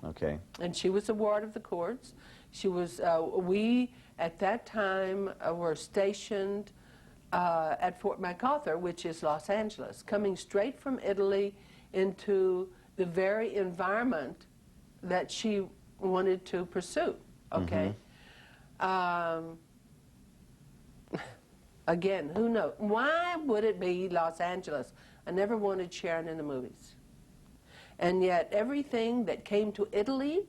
Okay. And she was a ward of the courts. She was, we at that time were stationed at Fort MacArthur, which is Los Angeles, coming straight from Italy into the very environment that she wanted to pursue, okay? Again, who knows? Why would it be Los Angeles? I never wanted Sharon in the movies. And yet everything that came to Italy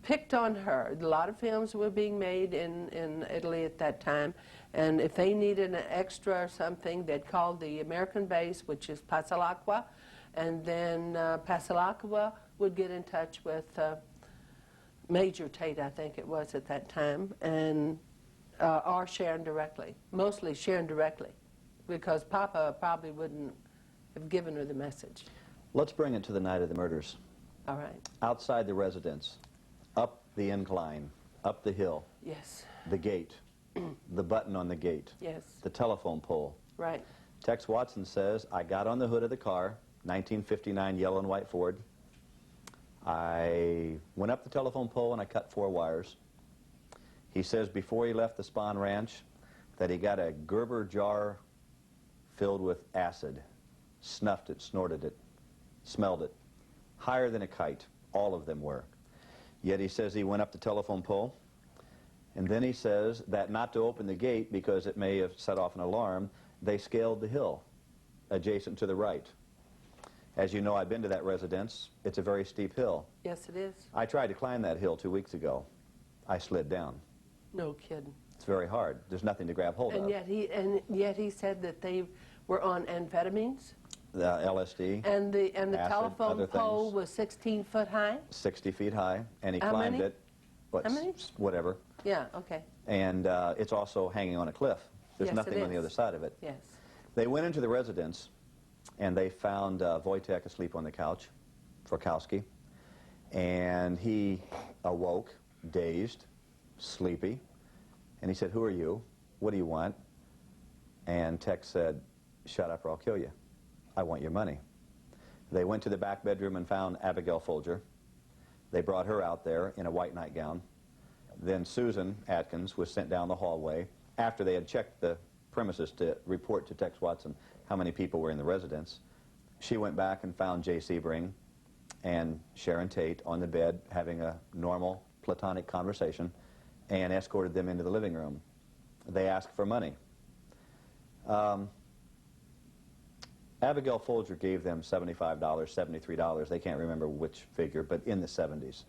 picked on her. A lot of films were being made in Italy at that time, and if they needed an extra or something, they'd call the American base, which is Pasalacqua, and then Pasalacqua would get in touch with Major Tate, I think it was at that time, and or Sharon directly. Mostly Sharon directly, because Papa probably wouldn't have given her the message. Let's bring it to the night of the murders. All right. Outside the residence, up the incline, up the hill. Yes. The gate, the button on the gate. Yes. The telephone pole. Right. Tex Watson says, I got on the hood of the car, 1959 yellow and white Ford. I went up the telephone pole and I cut 4 wires. He says before he left the Spahn Ranch that he got a Gerber jar filled with acid, snuffed it, snorted it, smelled it, higher than a kite. All of them were. Yet he says he went up the telephone pole, and then he says that not to open the gate because it may have set off an alarm, they scaled the hill adjacent to the right. As you know, I've been to that residence. It's a very steep hill. Yes, it is. I tried to climb that hill 2 weeks ago. I slid down. No kidding. It's very hard. There's nothing to grab hold of. And yet he said that they were on amphetamines. The LSD. And the acid, telephone pole was 16 foot high. 60 feet high, and he How climbed many? it. What, How many? Whatever. Yeah. Okay. And it's also hanging on a cliff. There's Yes, nothing it on the is. other side of it. Yes. They went into the residence, and they found Wojtek asleep on the couch, Frokowski, and he awoke, dazed, sleepy, and he said, "Who are you? What do you want?" And Tex said, "Shut up or I'll kill you. I want your money." They went to the back bedroom and found Abigail Folger. They brought her out there in a white nightgown. Then Susan Atkins was sent down the hallway after they had checked the premises to report to Tex Watson how many people were in the residence. She went back and found Jay Sebring and Sharon Tate on the bed having a normal platonic conversation and escorted them into the living room. They asked for money. Abigail Folger gave them $75, $73. They can't remember which figure, but in the 70s.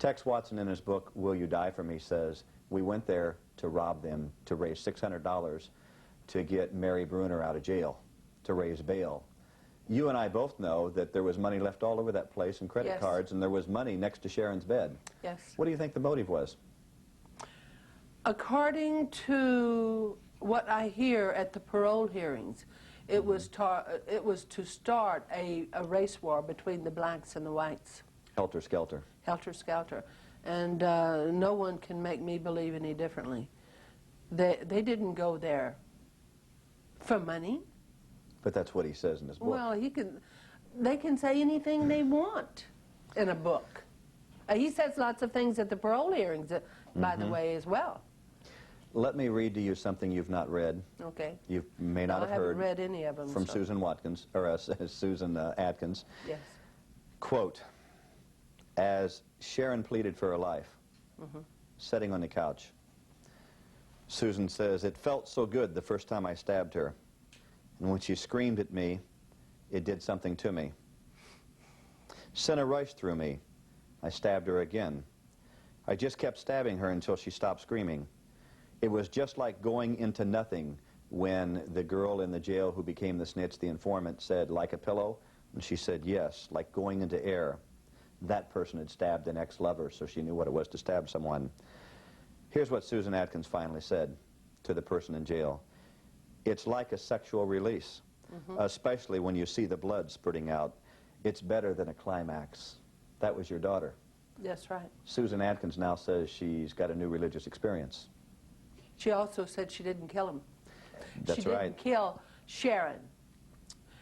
Tex Watson in his book, Will You Die For Me, says, we went there to rob them to raise $600 to get Mary Bruner out of jail, to raise bail. You and I both know that there was money left all over that place and credit Yes. cards, and there was money next to Sharon's bed. Yes. What do you think the motive was? According to what I hear at the parole hearings, it was to start a race war between the blacks and the whites. Helter Skelter. Helter Skelter. And no one can make me believe any differently. They didn't go there for money. But that's what he says in his book. Well, they can say anything they want in a book. He says lots of things at the parole hearings, by the way, as well. Let me read to you something you've not read. Okay. You may not have heard. I haven't read any of them. From so. Susan Watkins, or Susan Atkins. Yes. Quote, as Sharon pleaded for her life, sitting on the couch, Susan says, it felt so good the first time I stabbed her. And when she screamed at me, it did something to me. Sent a rush through me. I stabbed her again. I just kept stabbing her until she stopped screaming. It was just like going into nothing when the girl in the jail who became the snitch, the informant, said, like a pillow? And she said, yes, like going into air. That person had stabbed an ex-lover, so she knew what it was to stab someone. Here's what Susan Atkins finally said to the person in jail. It's like a sexual release, especially when you see the blood spurting out. It's better than a climax. That was your daughter. That's right. Susan Atkins now says she's got a new religious experience. She also said she didn't kill him. That's she right. didn't kill Sharon.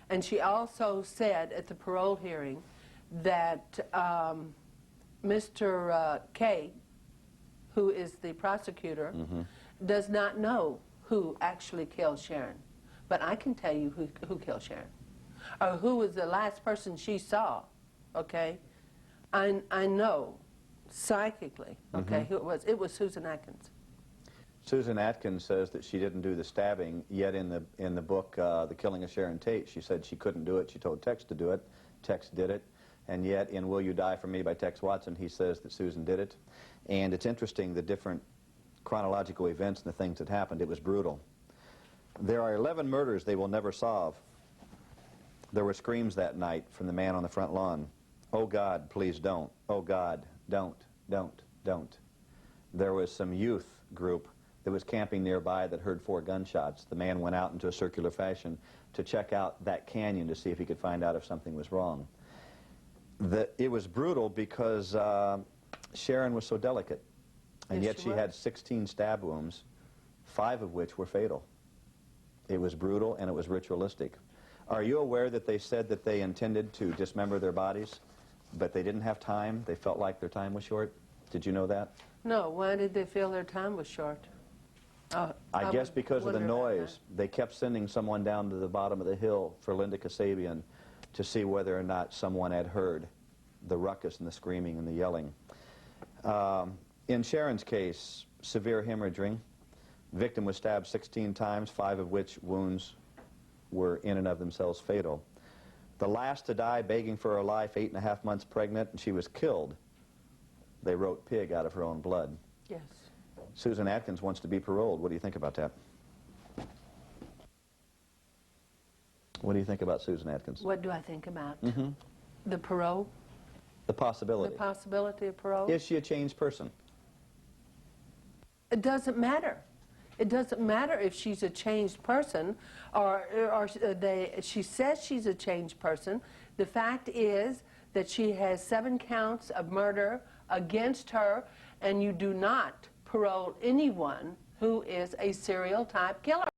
And she also said at the parole hearing that Mr. K, who is the prosecutor, does not know who actually killed Sharon. But I can tell you who killed Sharon, or who was the last person she saw, okay? I know psychically, okay, who it was. It was Susan Atkins. Susan Atkins says that she didn't do the stabbing, yet in the book, The Killing of Sharon Tate, she said she couldn't do it. She told Tex to do it. Tex did it. And yet in Will You Die For Me by Tex Watson, he says that Susan did it. And it's interesting, the different chronological events and the things that happened. It was brutal. There are 11 murders they will never solve. There were screams that night from the man on the front lawn. Oh, God, please don't. Oh, God, don't, don't, don't. There was some youth group that was camping nearby that heard 4 gunshots. The man went out into a circular fashion to check out that canyon to see if he could find out if something was wrong. It was brutal because Sharon was so delicate, and yet she had 16 stab wounds, 5 of which were fatal. It was brutal and it was ritualistic. Are you aware that they said that they intended to dismember their bodies, but they didn't have time? They felt like their time was short? Did you know that? No, why did they feel their time was short? I guess because of the noise. They kept sending someone down to the bottom of the hill for Linda Kasabian to see whether or not someone had heard the ruckus and the screaming and the yelling. In Sharon's case, severe hemorrhaging. Victim was stabbed 16 times, 5 of which wounds were in and of themselves fatal. The last to die, begging for her life, 8.5 months pregnant, and she was killed. They wrote pig out of her own blood. Yes. Susan Atkins wants to be paroled. What do you think about that? What do you think about Susan Atkins? What do I think about? The parole? The possibility. The possibility of parole? Is she a changed person? It doesn't matter. It doesn't matter if she's a changed person or she says she's a changed person. The fact is that she has 7 counts of murder against her, and you do not parole anyone who is a serial type killer.